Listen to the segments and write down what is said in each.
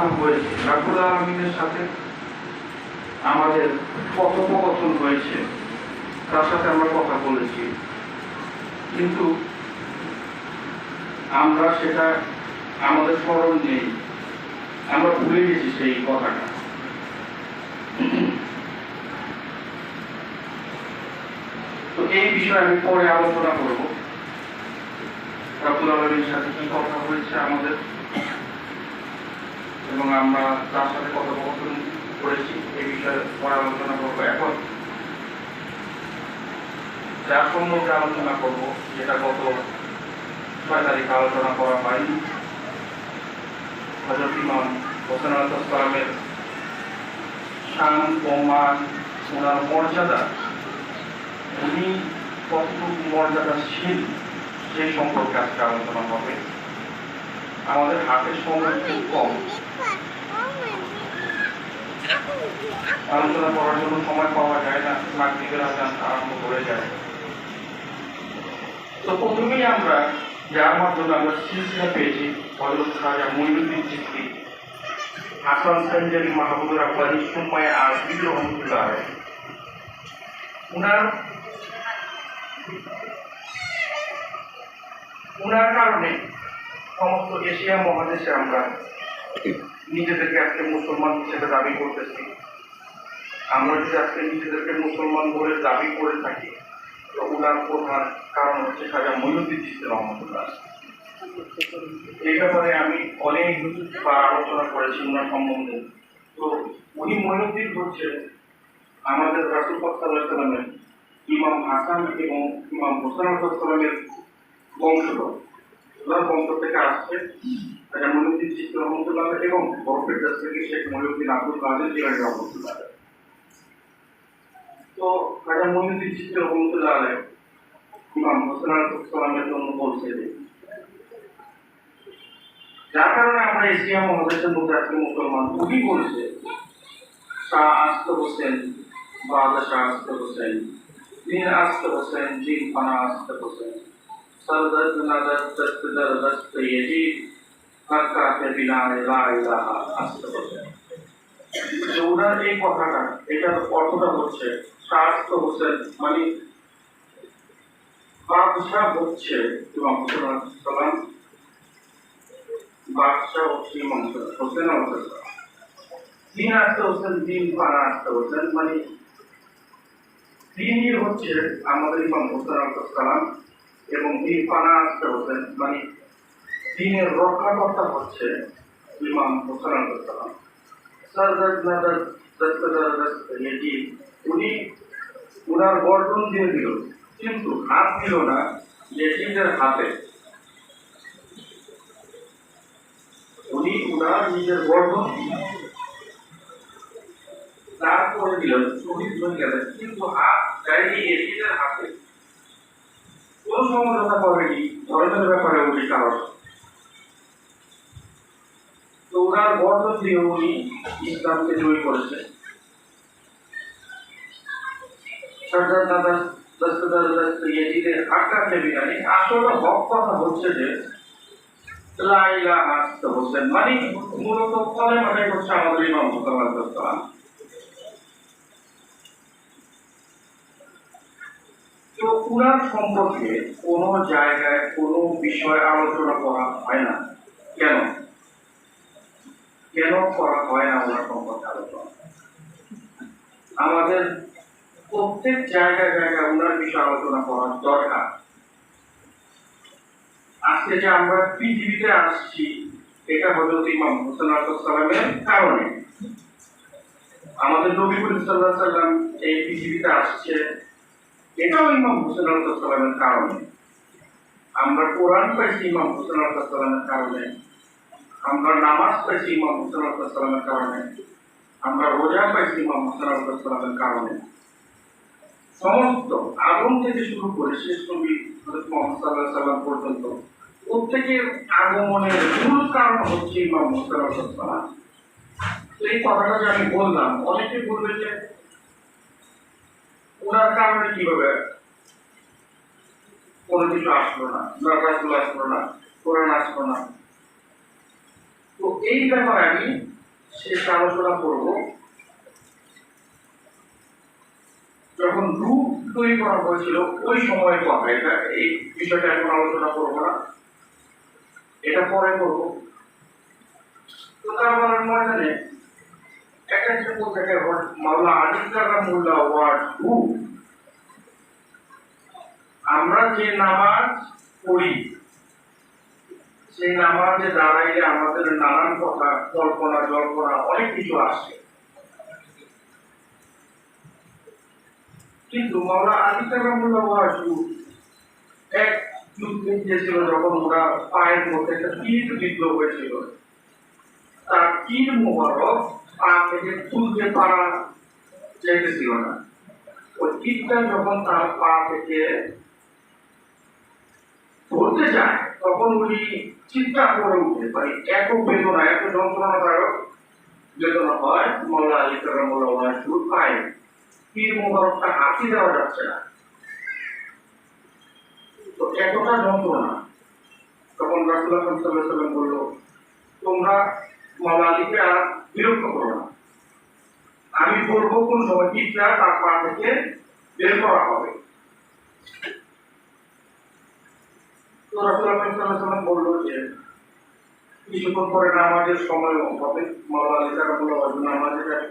কথা হয়েছে, রাব্বুল আলামিনের সাথে আমাদের কথোপকথন হয়েছে, তার সাথে আমরা কথা বলেছি, কিন্তু আমরা সেটা আমাদের স্মরণ নেই, আমরা ভুলে গেছি সেই কথাটা। তো এই বিষয়ে আমি পরে আলোচনা করব, রাব্বুল আলামিনের সাথে কি কথা হয়েছে আমাদের এবং আমরা তার সাথে কথোপকথন করেছি, এই বিষয়ে পরে আলোচনা করবো। এখন যার সম্পর্কে আলোচনা করবো, যেটা গত 6 তারিখে আলোচনা করা হয়নি, হযরত ইমাম হোসেন আলাইহিস সালামের শান ও মান, ওনার মর্যাদা, উনি কতটুকু মর্যাদাশীল সেই সম্পর্কে আজকে আলোচনা হবে। আমাদের হাতে সময় খুব কম, আলোচনা করার জন্য সময় পাওয়া যায় না, মাগরিবের আযান আরম্ভ করে যায়। তো প্রথমেই আমরা যার মাধ্যমে আমরা সিলসিলা পেয়েছি, হযরত খাজা মুঈনুদ্দিন চিশতি হাসান সঞ্জরি মাহমুদুর রাব্বানী সুম্মায়ে আরবি রহমাতুল্লাহ আলাইহি, উনার কারণে সমস্ত এশিয়া মহাদেশে আমরা নিজেদেরকে আজকে মুসলমান হিসেবে দাবি করতেছি। আমরা যদি আজকে নিজেদেরকে মুসলমান বলে দাবি করে থাকি, তো উনার প্রধান কারণ হচ্ছে খাজা মুঈনুদ্দিন চিশতি রহমাতুল্লাহ। এই ব্যাপারে আমি অনেকবার আলোচনা করেছি উনার সম্বন্ধে। তো উনি মুঈনুদ্দিন হচ্ছে আমাদের রাসূল পাক সাল্লাল্লাহু আলাইহি ওয়াসাল্লামের ইমাম হাসান এবং ইমাম হোসেন আলাইহিস সালামের বংশধর। ওনার বংশ থেকে আসছে খাজা মুঈনুদ্দিন চিশতি রহমাতুল্লাহ এবং বরফের দেশ থেকে শেখ মহিউদ্দিন আব্দুল কাদের জিলানী রহমাতুল্লাহ। তো খাজা মুঈনুদ্দিন চিশতি রহমাতুল্লাহ ইমাম হোসেন আলাইহিস সালামের জন্য বলছে যে, যার কারণে আমরা এশিয়া মহাদেশের মধ্যে আজকে মুসলমান, উনি বলছে শাহ আস্ত হোসেন, বাদশাহ আস্ত হোসেন, দিন আস্ত হোসেন, দিন ফানা আস্ত হোসেন, সরদর্দ নাদর দস্তদর দস্ত ইয়াজিদ হাক্কাতে বিনায়ে লা ইলাহা আস্ত হোসেন। ওনার এই কথাটা, এটার অর্থটা হচ্ছে শাহ আস্ত হোসেন মানে বাদশাহ হচ্ছে ইমাম হোসেন আলাইহিস সালাম, বাদশাহ হচ্ছে ইমাম হোসেন আলাইহিস সালাম। দিন আস্ত হোসেন, দিন ফানা আস্ত হোসেন মানে দিনই হচ্ছে আমাদের ইমাম হোসেন আলাইহিস সালাম এবং দিন ফানা আস্ত হোসেন মানে দিনের রক্ষাকর্তা হচ্ছে ইমাম হোসেন আলাইহিস সালাম। সরদর্দ নাদর দস্তদর দস্ত ইয়াজিদ, উনি উনার গর্দন দিয়ে দিল, কিন্তু হাত দিল না ইয়াজিদের হাতে। উনি উনার নিজের গর্দন তারপরে দিলেন, শহীদ হয়ে গেলেন, কিন্তু হাত যায়নি ইয়াজিদের হাতে। কোন সমঝোতা করেনি ধর্মের ব্যাপারে উনি কারণ। তো ওনার গর্দন দিয়ে উনি ইসলামকে জয়ী করেছে। সরদার দাদা দস্তদার দস্ত ইয়াজিদের হাক্কাতে বিনায়ে, আসলে হক কথা হচ্ছে যে লা ইলাহা আস্ত হোসেন মানে মূলত কলেমাটাই হচ্ছে আমাদের ইমাম হোসেন আলাইহিস সালাম। তো উনার সম্পর্কে কোনো জায়গায় কোনো বিষয় আলোচনা করা হয় না। কেন কেন করা হয় না ওনার সম্পর্কে আলোচনা? আমাদের প্রত্যেক জায়গায় জায়গায় ওনার বিষয়ে আলোচনা করা দরকার। আজকে যে আমরা পৃথিবীতে আসছি, এটা হযরত ইমাম হোসেন আলাইহিস সালামের কারণে। আমাদের নবী করিম সাল্লাল্লাহু আলাইহি ওয়াসাল্লাম এই পৃথিবীতে আসছে, এটাও ইমাম হোসেন আলাইহিস সালামের কারণে। আমরা কোরআন পাইছি ইমাম হোসেন আলাইহিস সালামের কারণে, আমরা নামাজ পাইছি ইমাম হোসেন আলাইহিস সালামের কারণে, আমরা রোজা পাইছি ইমাম হোসেন আলাইহিস সালামের কারণে। সমস্ত আদম থেকে শুরু করে শেষ নবী হযরত মুহাম্মদ সাল্লাল্লাহু আলাইহি ওয়াসাল্লাম পর্যন্ত প্রত্যেকের আগমনের মূল কারণ হচ্ছে ইমাম হোসেন আলাইহিস সালাম। তো এই কথাটা যে আমি বললাম, অনেকে বলবে যে ওনার কারণে কিভাবে কোনো কিছু আসলো না, রাসূল আসলো না, কোরআন আসলো না। তো এই ব্যাপারে আমি শেষ আলোচনা করব। যখন রূপ তৈরি করা হয়েছিল ওই সময়ের কথা, এটা এই বিষয়টা এখন আলোচনা করবো না, এটা পরে করবো। তো কারবালার ময়দানে একটা কিছু থেকে মাওলা আলী কারামুল্লাহ ওয়াজ রূপ, আমরা যে নামাজ পড়ি সেই নামাজে দাঁড়াইলে আমাদের নানান কথা কল্পনা জল্পনা অনেক কিছু আসে, কিন্তু মাওলা আলী কারামুল্লাহ ওয়াজ রূপ এক যুদ্ধে গিয়েছিল, যখন ওরা পায়ের মধ্যে একটা তীর বিদ্ধ হয়েছিল, তার তীর মোবারক পা থেকে তুলতে পারা যেতেছিল না। ওই তীরটা যখন তার পা থেকে ধরতে যায় তখন উনি চিৎকার করে উঠে, মানে এত বেদনা, এত যন্ত্রণাদায়ক বেদনা হয় মাওলা আলী কারামুল্লাহ ওয়াজ রূপ পায়ে তীর মোবারকটা হাতি দেওয়া যাচ্ছে না, তো এতটা যন্ত্রণা। তখন রাসূল আকরাম সাল্লাল্লাহু আলাইহি ওয়াসাল্লাম বলল, তোমরা মাওলা আলীকে আর বিরক্ত করো না, আমি বলবো কোন সময় তীরটা তার পা থেকে বের করা হবে। তো রাসূল আকরাম সাল্লাল্লাহু আলাইহি ওয়াসাল্লাম বলল যে কিছুক্ষণ পরে নামাজের সময় হবে, মাওলা আলী কারামুল্লাহ ওয়াজ রূপ নামাজে যাবে,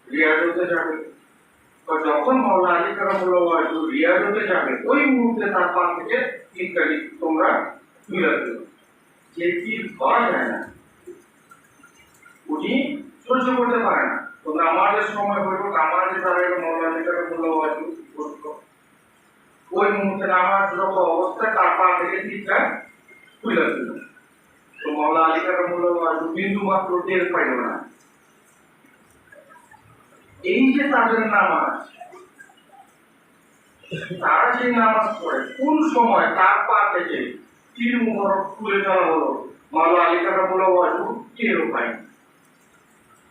রিয়াজতে যাবে। তো যখন মাওলা আলী কারামুল্লাহ ওয়াজ রূপ রিয়াজতে যাবে ওই মুহূর্তে তার পা থেকে তীরটা তোমরা তুলে দেবে। যে তীর ধরা যায় না উনি সহ্য করতে পারে না, তো নামাজের সময় হইল, নামাজে দাঁড়াইলে মাওলা আলী কারামুল্লাহ ওয়াজ রূপ করতো, ওই মুহূর্তে নামাজরত অবস্থায় তার পা থেকে তীরটা তুলে দিল। তো মাওলা আলী কারামুল্লাহ ওয়াজ রূপ বিন্দু মাত্র টের পাইল না। এই যে তাদের নামাজ, তারা যে নামাজ পড়ে কোন সময় তার পা থেকে তীর মোবারক তুলে দেওয়া হলো, মাওলা আলী কারামুল্লাহ ওয়াজ রূপ টেরও পায়।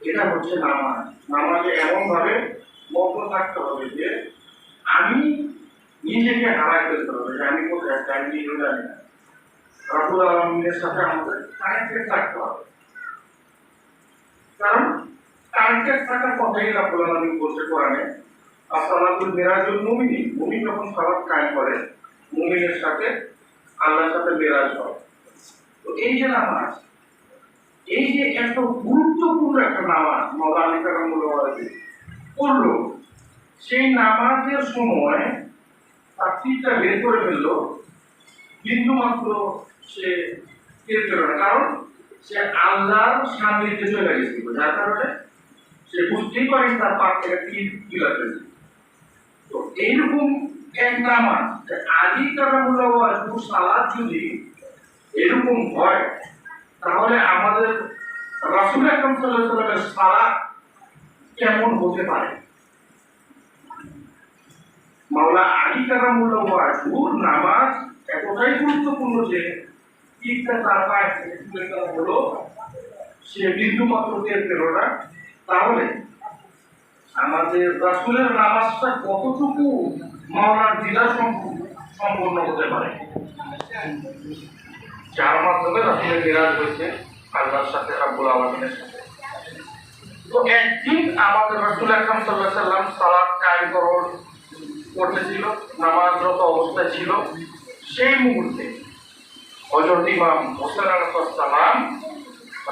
এটা হচ্ছে নামাজ। নামাজে এমন ভাবে মগ্ন থাকতে হবে যে আমি নিজেকে হারাই ফেলতে হবে, যে আমি কোথায় আছি আমি নিজেও জানি না। রব্বুল আলামিনের সাথে আমাদের কানেক্টেড থাকতে হবে, কারণ কানেক্টেড থাকার কথাই রব্বুল আলামিন বলছে কোরআনে, আসসালাতুল মিরাজুল মুমিনিন, মুমিন যখন সালাত কায়েম করে মুমিনের সাথে আল্লাহর সাথে মিরাজ হয়। তো এই যে নামাজ, এই যে এত গুরুত্বপূর্ণ একটা নামাজ মাওলা আলী কারামুল্লাহ ওয়াজ রূপ পড়লো, সেই নামাজের সময় তার তীরটা বের করে ফেললো, বিন্দু মাত্র সে টের পেল না, কারণ সে আল্লাহর সান্নিধ্যে চলে গেছিল, যার কারণে সে বুঝতেই পারে তার পা থেকে তীর তুলে ফেলছে। তো এইরকম এক নামাজ আলী কারামুল্লাহ ওয়াজ রূপ সালাত যদি এরকম হয়, তাহলে আমাদের রাসূল আকরাম সাল্লাল্লাহু আলাইহি ওয়াসাল্লামের সালাত কেমন হতে পারে। মাওলা আলী কারামুল্লাহ ওয়াজ রূপ নামাজ এতটাই গুরুত্বপূর্ণ যে তীরটা তার পায়ে থেকে তুলে দেওয়া হলো, সে বিন্দু মাত্র টের পেল না। তাহলে আমাদের রাসূলের নামাজটা কতটুকু মাওলার দিদার সম্পূর্ণ হতে পারে, যার মাধ্যমে রাসূলের মিরাজ হয়েছে আল্লাহর সাথে, রব্বুল আলামিনের সাথে। তো একদিন আমাদের রাসূল আকরাম সাল্লাল্লাহু আলাইহি ওয়াসাল্লাম সালাত কায়েম করতেছিল, নামাজরত অবস্থায় ছিল, সেই মুহূর্তে হযরত ইমাম হোসেন আলাইহিস সালাম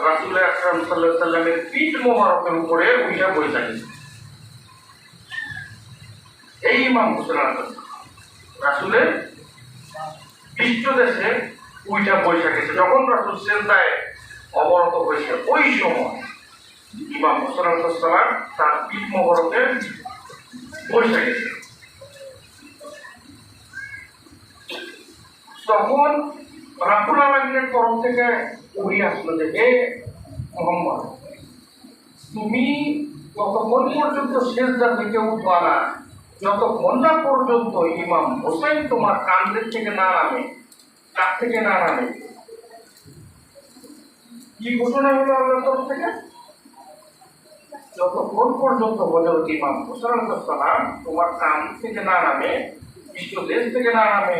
রাসূল আকরাম সাল্লাল্লাহু আলাইহি ওয়াসাল্লামের পিঠ মোবারকের উপরে উঠে বসে থাকেন। এই ইমাম হোসেন আলাইহিস রাসূলের পৃষ্ঠদেশে উঠে বসে গেছে। যখন রাসূল সিজদায় অবনত হয়েছে ওই সময় ইমাম হোসেন আলাইহিস সালাম তার পিঠ মোবারকে বসে গেছে। তখন রব্বুল আলামিনের তরফ থেকে ওহী আসলো যে হে মুহাম্মদ, তুমি ততক্ষণ পর্যন্ত সিজদা থেকে উঠবা না যতক্ষণ না পর্যন্ত ইমাম হোসেন তোমার কাঁধের থেকে না নামে, কাঁধ থেকে না নামে। কি ঘোষণা হলো আল্লাহর তরফ থেকে? যতক্ষণ পর্যন্ত হযরত ইমাম হোসেন আলাইহিস সালাম তোমার কাঁধ থেকে না নামে, পৃষ্ঠদেশ থেকে না নামে,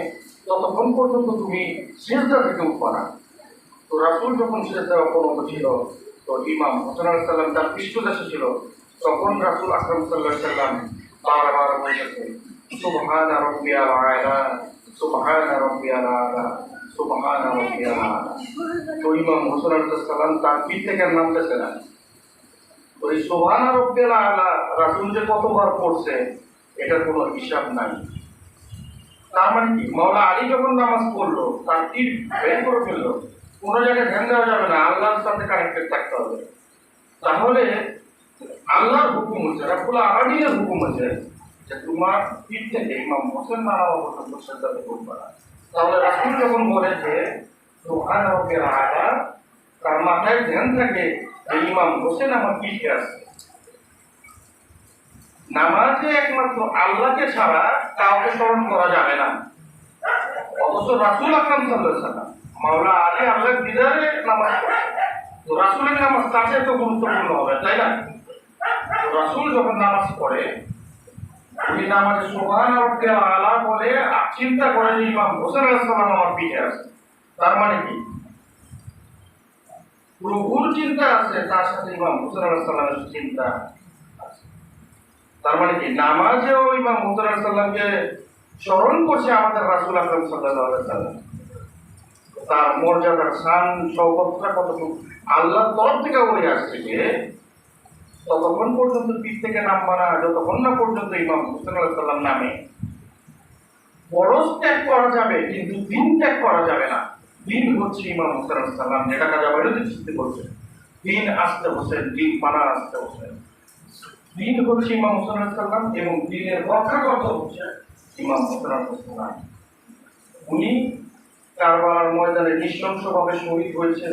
ততক্ষণ পর্যন্ত তুমি সিজদা থেকে উঠবা না। তো রাসূল যখন সেজদায় অবনত ছিল, তো ইমাম হোসেন আলাইহিস সালাম তার পৃষ্ঠদেশে ছিল, তখন রাসূল আকরাম সাল্লাল্লাহু আলাইহি সাল্লাম বারবার বলতেছেন সুবহান রাব্বিয়াল আলা, সুবহান রাব্বিয়াল আলা, সুবহান রাব্বিয়াল আলা। তো ইমাম হোসেন আলাইহিস সালাম তার পিঠ থেকে আর নামতেছে না। তো এই সুবহান রাব্বিয়াল আলা রাসূল যে কতবার পড়ছে এটার কোনো হিসাব নাই। তার মানে কি, মাওলা আলী যখন নামাজ পড়লো তার তীর বের করে ফেললো, কোনো জায়গায় ধ্যান দেওয়া যাবে না, আল্লাহর সাথে কানেক্টেড থাকতে হবে। তাহলে আল্লাহর হুকুম হচ্ছে, রাব্বুল আলামিনের হুকুম হচ্ছে যে তোমার পিঠ থেকে ইমাম হোসেন নামাজ পর্যন্ত সেজদাতে করবে না। তাহলে রাসূল যখন বলে যে সুবহান রাব্বিয়াল আলা, তার মাথায় ধ্যান থাকে যে ইমাম হোসেন আমার পিঠে আছে। নামাজে একমাত্র আল্লাহকে ছাড়া কাউকে স্মরণ করা যাবে না। অথচ রাসূল আকরাম সাল্লাল্লাহু আলাইহি ওয়াসাল্লাম মাওলা আলী আল্লাহর দিদারে নামাজ পড়ে, তো রাসূলের নামাজ তার চেয়ে তো গুরুত্বপূর্ণ হবে, তাই না? তো রাসূল যখন নামাজ পড়ে, ওই নামাজে সুবহান রাব্বিয়াল আলা বলে চিন্তা করে যে ইমাম হোসেন আলাইহিস সালাম আমার পিঠে আছে। তার মানে কি, রুকুর চিন্তা আছে, তার সাথে ইমাম হোসেন আলাইহিস সালামের চিন্তা আছে। তার মানে কি, নামাজেও ইমাম হোসেন আলাইহিস সালামকে স্মরণ করছে আমাদের রাসূল আকরাম সাল্লাল্লাহু আলাইহি ওয়াসাল্লাম। তার মর্যাদার শান শওকতটা কতটুকু আল্লাহর তরফ থেকে হয়ে আসছে যে ততক্ষণ পর্যন্ত পিঠ থেকে নামবা না যতক্ষণ না পর্যন্ত ইমাম হোসেন আলাইহিস সালাম নামে। ফরজ ত্যাগ করা যাবে কিন্তু দিন ত্যাগ করা যাবে না। দিন হচ্ছে ইমাম হোসেন আলাইহিস সালাম, যেটা কাজা বাইরে চিন্তা করছে দিন আসতে হোসেন, দিন মানা আসতে হোসেন। দিন হচ্ছে ইমাম হোসেন আলাইহিস সালাম এবং দিনের রক্ষাকর্তা হচ্ছে ইমাম হোসেন আলাইহিস সালাম। উনি কারবালার ময়দানে নৃশংসভাবে শহীদ হয়েছে।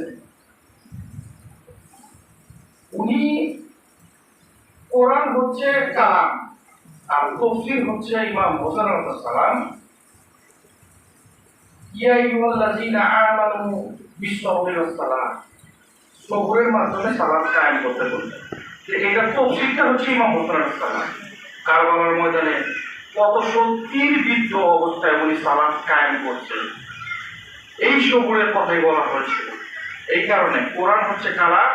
উনি, কোরআন হচ্ছে কালাম আর তাফসীর হচ্ছে ইমাম হোসেন আলাইহিস সালাম। ইয়া আইয়ুহাল্লাযীনা আমানু বিস-সাবরি ওয়াস-সালাহ, সবরের মাধ্যমে সালাত কায়েম করতে বলছে। যে এটা তাফসীরটা হচ্ছে ইমাম হোসেন আলাইহিস সালাম। কারবালার ময়দানে কত শক্তির বিদ্ধ অবস্থায় উনি সালাত কায়েম করছে, এই সবরের কথাই বলা হয়েছিল। এই কারণে কোরআন হচ্ছে কালাম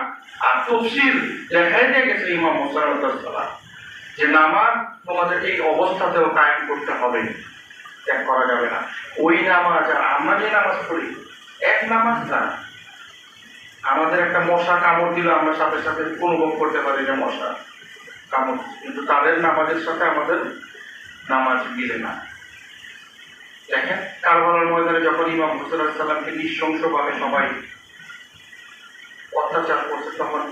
আর তাফসীর দেখাই দিয়ে গেছে ইমাম হোসেন আলাইহিস সালাম যে নামাজ তোমাদের এই অবস্থাতেও কায়েম করতে হবে, ত্যাগ করা যাবে না। ওই নামাজ আর আমরা যে নামাজ পড়ি এক নামাজ না। আমাদের একটা মশা কামড় দিলে আমরা সাথে সাথে অনুভব করতে পারি যে মশা কামড়, কিন্তু তাদের নামাজের সাথে আমাদের নামাজ মিলে না। দেখেন কারবালার ময়দানে যখন ইমাম হোসেন আলাইহিস সালামকে নৃশংসভাবে সবাই অত্যাচার করছে, তখন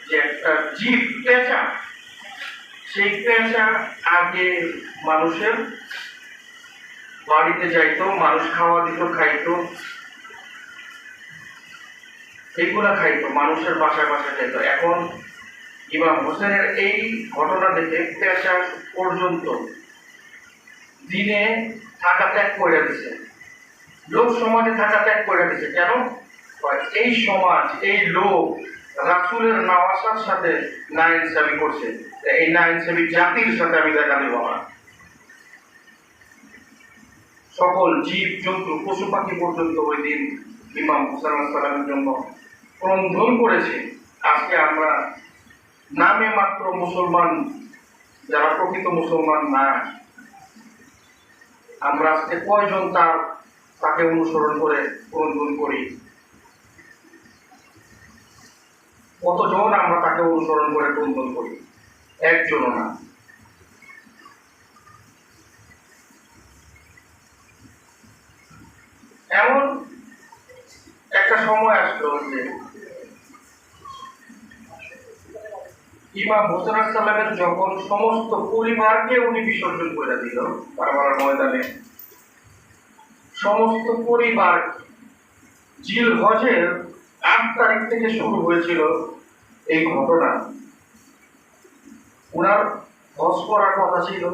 যে একটা জীব পেঁচা, সেই পেঁচা আগে মানুষের বাড়িতে যাইতো, মানুষ খাওয়া দিত, খাইতো, এইগুলা খাইতো, মানুষের বাসায় বাসায় যেত। এখন ইমাম হোসেনের এই ঘটনা দেখে পেঁচা পর্যন্ত দিনে থাকা ত্যাগ করে দিছে, লোক সমাজে থাকা ত্যাগ করে দিছে। কেন? এই সমাজ, এই লোক রাসূলের নওয়াসার সাথে নাইনসাবি করছে। এই নাইনসাবি জাতির সাথে আমি দেখা দেব না। সকল জীব জন্তু পশু পাখি পর্যন্ত ওই দিন ইমাম হোসেন আলাইহিস সালামের জন্য ক্রন্দন করেছে। আজকে আমরা নামে মাত্র মুসলমান, যারা প্রকৃত মুসলমান না, আমরা আজকে কয়জন তাকে অনুসরণ করে ক্রন্দন করি? কতজন আমরা তাকে অনুসরণ করে ক্রন্দন করি? একজনও না। এমন একটা সময় আসলো যে ইমাম হোসেন আলাইহিস সালামের যখন সমস্ত পরিবারকে উনি বিসর্জন করে দিল কারবালার ময়দানে, সমস্ত পরিবার, জিলহজের ৮ তারিখ থেকে শুরু হয়েছিল এই ঘটনা। ওনার হজ করার কথা ছিল,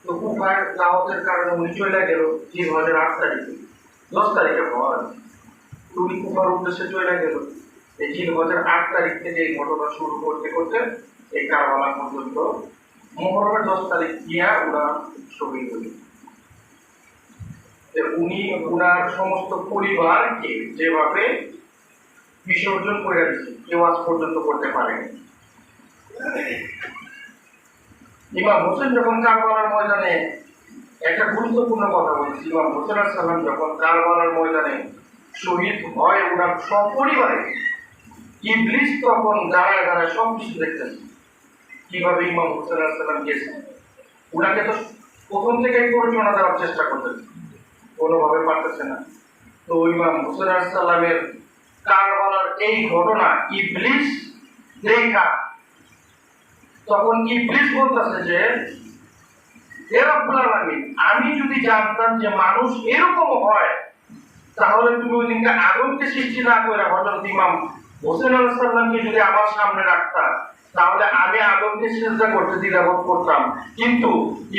তো কুফায় দাওয়াতের কারণে উনি চলে গেল জিলহজের ৮ তারিখে, ১০ তারিখে হজ, উনি কুফার উদ্দেশ্যে চলে গেল। এই জিলহজের ৮ তারিখ থেকে এই ঘটনা শুরু করতে করতে এই কারবালা পর্যন্ত মুহররমের ১০ তারিখ গিয়া ওরা শহীদ হল। উনি উনার সমস্ত পরিবারকে যেভাবে বিসর্জন করে দিচ্ছে কেউ আজ পর্যন্ত করতে পারেনি। ইমাম হোসেন যখন কারবালার ময়দানে, একটা গুরুত্বপূর্ণ কথা বলছি, ইমাম হোসেন আলাইহিস সালাম যখন কারবালার ময়দানে শহীদ হয় ওনার সপরিবারে, ইবলিস তখন দাঁড়ায় দাঁড়ায় সবকিছু দেখতেন কিভাবে ইমাম হোসেন আলাইহিস সালাম গেছেন। উনাকে তো প্রথম থেকেই পরিচালনা দেওয়ার চেষ্টা করতেন, কোনোভাবে পারতেছে না। তো ইমাম হোসেন আলাইহিস সালামের কারবালার এই ঘটনা ইবলিস দেখা, তখন ইবলিস বলতেছে যে হে রব্বুল আলামিন, আমি যদি জানতাম যে মানুষ এরকম হয় তাহলে তুমি ওই দিনকে আগুনকে সৃষ্টি না করে হযরত ইমাম হোসেন আলাইহিস সালামকে যদি আমার সামনে রাখতা তাহলে আমি আগুনকে সিজদা করতে দ্বিধাবোধ করতাম, কিন্তু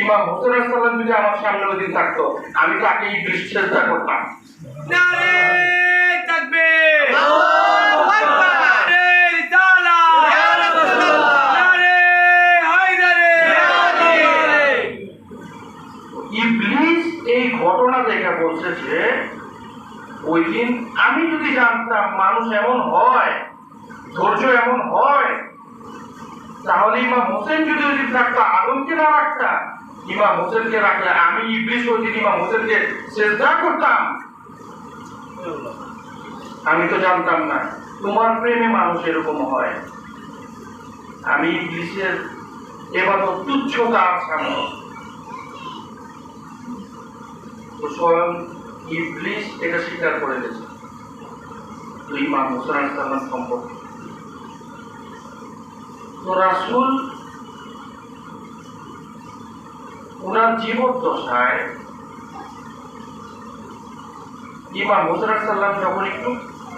ইমাম হোসেন আলাইহিস সালাম যদি আমার সামনে ওই দিন থাকতো আমি তাকে ইবলিস সিজদা করতাম। নারে তাকবীর, আল্লাহু আকবার, নারে রিসালাত, ইয়া রাসূলুল্লাহ, নারে হায়দারে, ইবলিস এই ঘটনা দেখে বলছে যে ওই দিন আমি যদি জানতাম মানুষ এমন হয়, ধৈর্য এমন হয়, তাহলে ইমাম হোসেন যদি ওই দিন থাকতো আদমকে না রাখতাম, ইমাম হোসেনকে রাখলে আমি ইবলিস ওই দিন ইমাম হোসেনকে সিজদা করতাম। আমি তো জানতাম না তোমার প্রেমে মানুষ এরকম হয়। আমি ইবলিসের এবাদত তুচ্ছতা সামনে, তো স্বয়ং ইবলিস এটা স্বীকার করে দিয়েছে ইমাম হোসেন আলাইহিস সালাম সম্পর্কে। তো রাসূল ওনার জীবদ্দশায় ইমাম হোসেন আলাইহিস সালাম যখন একটু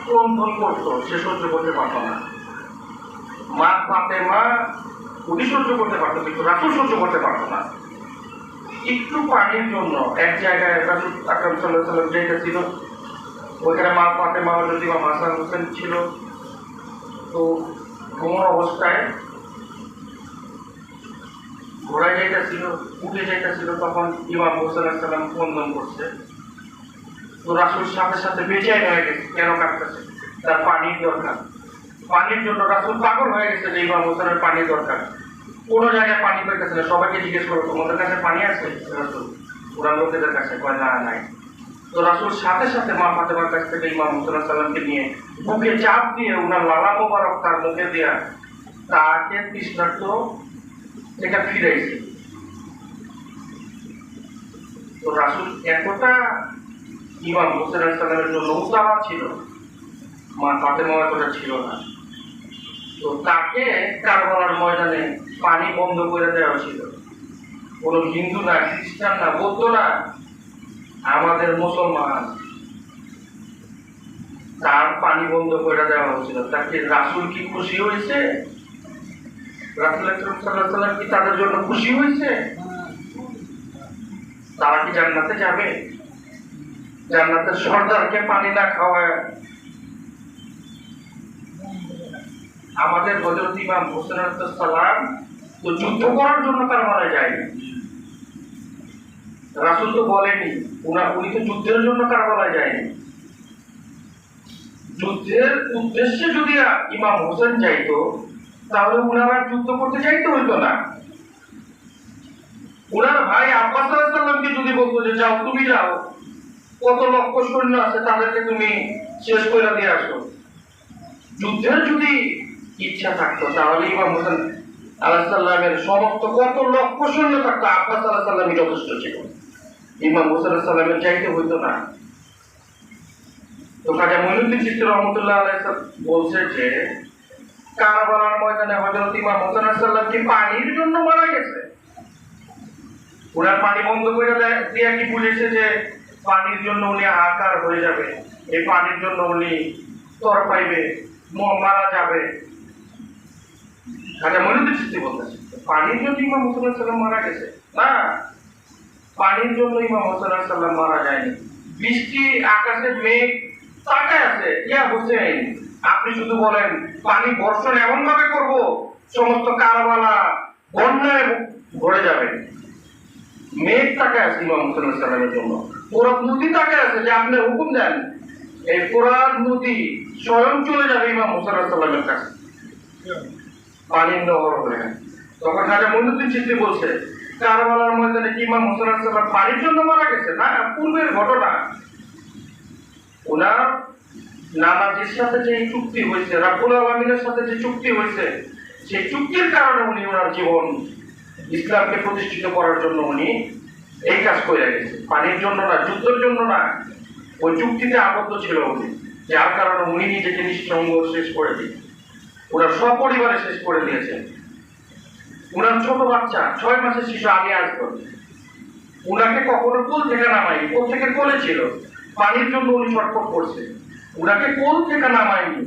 ক্রন্দন করতো সে সহ্য করতে পারত না। মা ফাতেমা উনি সহ্য করতে পারতো কিন্তু রাসূল সহ্য করতে পারতো না। একটু পানির জন্য এক জায়গায় রাসূল আকরাম সাল্লাল্লাহু আলাইহি ওয়াসাল্লাম যেতেছিল, ওইখানে মা ফাতেমা হযরত ইমাম হাসান হোসেন ছিল। তো ঘুমানো অবস্থায় ঘোড়ায় যাইতেছিল, উঠে যাইতেছিল, তখন ইমাম হোসেন আলাইহিস সালাম ক্রন্দন করছে। তো রাসূল সাথে সাথে বেচেন হয়ে গেছে, কেন কাঁদতেছে, তার পানির দরকার। পানির জন্য রাসূল পাগল হয়ে গেছে যে ইমাম হোসেনের পানি দরকার। কোনো জায়গায় পানি পাইতেছে না, সবাইকে জিজ্ঞেস করো তোমাদের কাছে পানি আছে রাসূল? ওরা লোকেদের কাছে কয় না, নাই। তো রাসূল সাথে সাথে মা ফাতেমার কাছ থেকে ইমাম হোসেন আলাইহিস সালামকে নিয়ে বুকে চাপ দিয়ে উনার লালা মোবারক তার মুখে দিয়া তাকে তৃষ্ণার্ত এটা ফিরাইছে। তো রাসূল এতটা ইমাম হোসেন আলাইহিস সালামের জন্য উদার ছিল, মা ফাতেমা এতটা ছিল না। তো তাকে কারবালার ময়দানে পানি বন্ধ করে দেওয়া ছিল। কোন হিন্দু না, খ্রিস্টান না, বৌদ্ধ না, আমাদের মুসলমান, তার পানি বন্ধ করে দেওয়া হয়েছিল। তাকে রাসূল কি খুশি হয়েছে? রাসূল আকরাম সাল্লাল্লাহু আলাইহি ওয়াসাল্লাম কি তাদের জন্য খুশি হয়েছে? তারা কি জান্নাতে যাবে? জান্নাতের সর্দারকে পানি না খাওয়ায় আমাদের হযরত ইমাম হোসেন আলাইহিস সালাম তো যুদ্ধ করার জন্য তার মারা যায়নি। রাসূল তো বলেনি, উনি তো যুদ্ধের জন্য কারবালায় যায়নি। যুদ্ধের উদ্দেশ্যে যদি ইমাম হোসেন যাইতো তাহলে উনারা যুদ্ধ করতে যাইতে হইতো না। উনার ভাই আব্বাস আলাইহিস সালামকে যদি বলতো যে যাও তুমি যাও, কত লক্ষ সৈন্য আছে তাদেরকে তুমি শেষ করে দিয়ে আসো, যুদ্ধের যদি ইচ্ছা থাকতো তাহলে ইমাম হোসেন আলাইহিস সালামের সমস্ত কত লক্ষ সৈন্য থাকতো, আব্বাস আলাইহিস সালামই যথেষ্ট ছিল, ইমাম হোসেন আলাইহিস সালামের চাইতে হইতো না। তো খাজা মঈনুদ্দিন চিশতি রহমাতুল্লাহ আলাইহি বলছে যে কারবালার ময়দানে হযরত ইমাম হোসেন আলাইহিস সালাম কি পানির জন্য মারা গেছে? ওনার পানি বন্ধ করে দিয়ে কি বলেছে যে পানির জন্য উনি হাহাকার হয়ে যাবে, এই পানির জন্য উনি তর পাইবে, মারা যাবে? খাজা মঈনুদ্দিন চিশতি বলতেছে পানির জন্য ইমাম হোসেন আলাইহিস সালাম মারা গেছে না, পানির জন্য ইমাম হোসেন আলাইহিস সালাম মারা যায়নি। বৃষ্টি, আকাশে মেঘ তাকায় আছে, ইয়া হোসেন আপনি শুধু বলেন পানি বর্ষণ এমন ভাবে করবো সমস্ত কারবালা বন্যায় ভরে যাবে, মেঘ তাকায় আছে ইমাম হোসেন আলাইহিস সালামের জন্য। ফোরাত নদী তাকে আছে যে আপনি হুকুম দেন, এই ফোরাত নদী স্বয়ং চলে যাবে ইমাম মুসা আলাইহিস সালামের কাছে পানির নহর হয়ে। তখন খাজা মঈনুদ্দিন চিশতি বলছে কারবালার ময়দানে কি ইমাম মুসা আলাইহিস সালাম পানির জন্য মারা গেছে? না, পূর্বের ঘটনা। ওনার নামাজের সাথে যে চুক্তি হয়েছে, রাব্বুল আলামিনের সাথে যে চুক্তি হয়েছে, সেই চুক্তির কারণে উনি ওনার জীবন ইসলামকে প্রতিষ্ঠিত করার জন্য উনি এই কাজ করে গেছে, পানির জন্য না, যুদ্ধের জন্য না। ওই চুক্তিতে আবদ্ধ ছিল উনি, যার কারণে উনি নিজেকে নিঃসঙ্গ শেষ করে দিয়ে ওনার সপরিবারে শেষ করে দিয়েছেন। ওনার ছোট বাচ্চা 6 মাসের শিশু আলী আসগর, উনাকে কখনো কোল থেকে নামায়নি, কোল থেকে কোলে ছিল, পানির জন্য উনি ছটফট করছে, উনাকে কোল থেকে নামায়নি।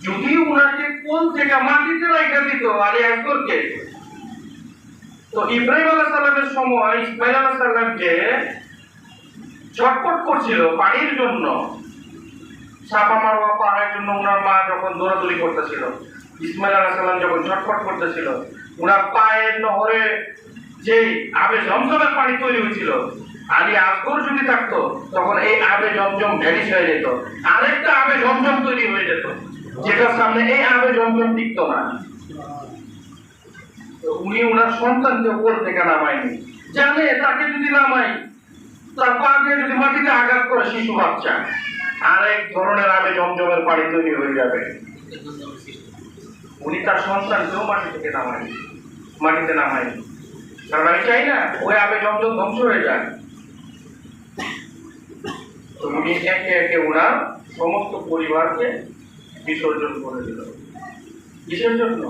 যদি উনাকে কোল থেকে মাটিতে রেখে দিত আলী আসগরকে, তো ইব্রাহিম আলাইহিস সালামের সময় ইসমাইল আলাইহিস সালামকে ছটফট করছিল পানির জন্য, সাফা মারওয়া পাহাড়ের জন্য উনার মা যখন দৌড়াদৌড়ি করতেছিল, ইসমাইল আলাইহিস সালাম যখন ছটফট করতেছিল, উনার পায়ের নহরে যে আবে জমজমের পানি তৈরি হয়েছিল, আলী আসগর যদি থাকতো তখন এই আবে জমজম ভ্যানিশ হয়ে যেত, আরেকটা আবে জমজম তৈরি হয়ে যেত, যেটার সামনে এই আবে জমজম টিকতো না। উনি ওনার সন্তানকে উপর থেকে নামায়নি, জানে তাকে যদি নামাই, তার পা দিয়ে যদি মাটিতে আঘাত করে শিশু বাচ্চা, আরেক ধরনের আবে জমজমের পানি তৈরি হয়ে যাবে। উনি তার সন্তানকেও মাটি থেকে নামায়নি, মাটিতে নামায়নি, কারণ আমি চাই না ওই আবে জমজম ধ্বংস হয়ে যায়। তো উনি একে একে ওনার সমস্ত পরিবারকে বিসর্জন করে দিল। কিসের জন্য?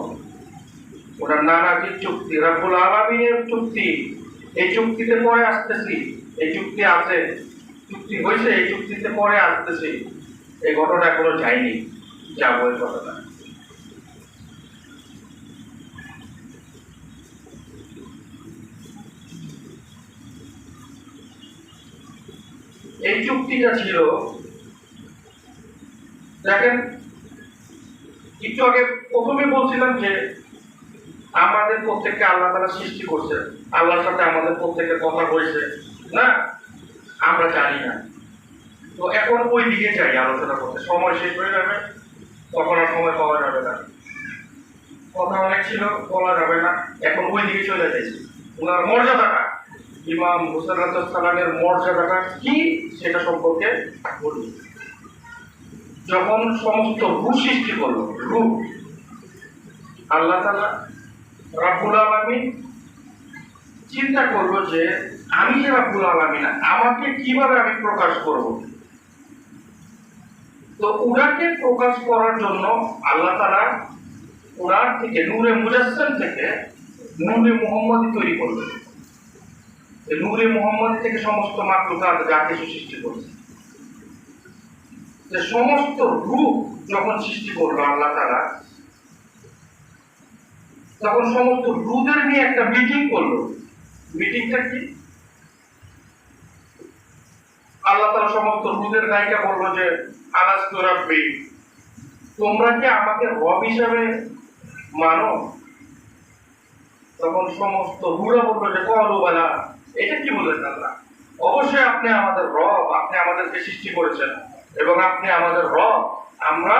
ওনার নানাজির চুক্তি, রাব্বুল আলামিনের চুক্তি। এই চুক্তিতে পরে আসতেছি, এই চুক্তি আছে, চুক্তি হয়েছে, এই চুক্তিতে পরে আসতেছি। এই ঘটনা এখনো যায়নি, যাবো এই ঘটনা। এই চুক্তিটা ছিল, দেখেন একটু আগে প্রথমে বলছিলাম যে আমাদের প্রত্যেককে আল্লাহ তাআলা সৃষ্টি করছে, আল্লাহর সাথে আমাদের প্রত্যেকের কথা হয়েছে না, আমরা জানি না। তো এখন ওই দিকে যাই আলোচনা করতে, সময় শেষ হয়ে যাবে, তখন আর সময় পাওয়া যাবে না, কথা অনেক ছিল বলা যাবে না, এখন ওই দিকে চলে যাইছি। ওনার মর্যাদাটা, ইমাম হুসাইন আলাইহিস সালামের মর্যাদাটা কি সেটা সম্পর্কে বলি। যখন সমস্ত রূহ সৃষ্টি করলো, রূহ আল্লাহ তাআলা রাব্বুল আলামিন চিন্তা করলো যে আমি যে রাব্বুল আলামিন, আমাকে কিভাবে আমি প্রকাশ করব। তো উনাকে প্রকাশ করার জন্য আল্লাহ তাআলা উনার থেকে নূরে মুজাসসাম থেকে নূরে মুহাম্মদী তৈরি করলেন। নূরে মুহাম্মদী থেকে সমস্ত মাখলুকাত যা কিছু সৃষ্টি করছে, যে সমস্ত রূপ যখন সৃষ্টি করলো আল্লাহ তাআলা, তখন সমস্ত রূপদের নিয়ে একটা মিটিং করলো। মিটিংটা কি? আল্লাহ তাআলা সমস্ত রূপদের গায়িকা বললো যে আলাস্তু রাব্বি, তোমরা কি আমাকে রব হিসাবে মানো? তখন সমস্ত রূপরা বললো যে ক্বালু বালা। এটা কি বলেছেন আল্লাহ? অবশ্যই আপনি আমাদের রব, আপনি আমাদেরকে সৃষ্টি করেছেন এবং আপনি আমাদের রব, আমরা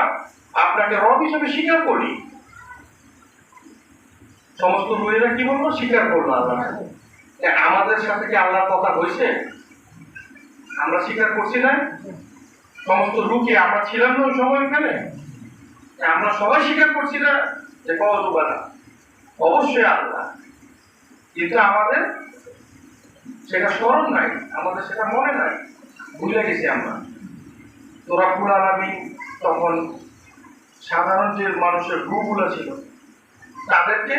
আপনাকে রব হিসেবে স্বীকার করি। সমস্ত রূহেরা কি বলবো? স্বীকার করলো আল্লাহ। আমাদের সাথে কি আল্লাহর কথা হয়েছে? আমরা স্বীকার করছি না? সমস্ত রূহ কি আমরা ছিলাম না ওই সময় এখানে? আমরা সবাই স্বীকার করছি না যে ক্বালু বালা, অবশ্যই আল্লাহ, কিন্তু আমাদের সেটা স্মরণ নাই, আমাদের সেটা মনে নাই, ভুলে গেছি আমরা। তো রাব্বুল আলামিন তখন সাধারণ যে মানুষের রূহগুলো ছিল তাদেরকে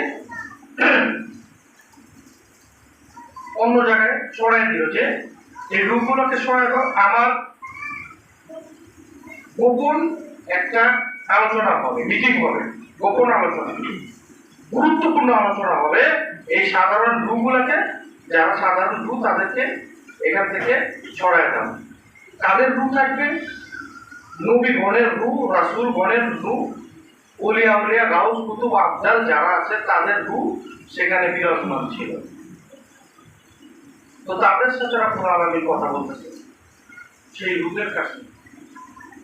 অন্য জায়গায় সরাই দিল, যে এই রূহগুলোকে সরাই দাও, আমার গোপন একটা আলোচনা হবে, মিটিং হবে, গোপন আলোচনা, গুরুত্বপূর্ণ আলোচনা হবে। এই সাধারণ রূহগুলোকে, যারা সাধারণ রূহ তাদেরকে এখান থেকে সরাই দাও। তাদের রূহ থাকবে নবী গণের রূহ, রাসূল গণের রূহ, ওলিয়া আউলিয়া গাউস কুতুব আফজাল যারা আছে তাদের রূহ সেখানে বিরাজমান ছিল। তো তাদের সাথে রাব্বুল আলামিন কথা বলতেছে সেই রূপের কাছে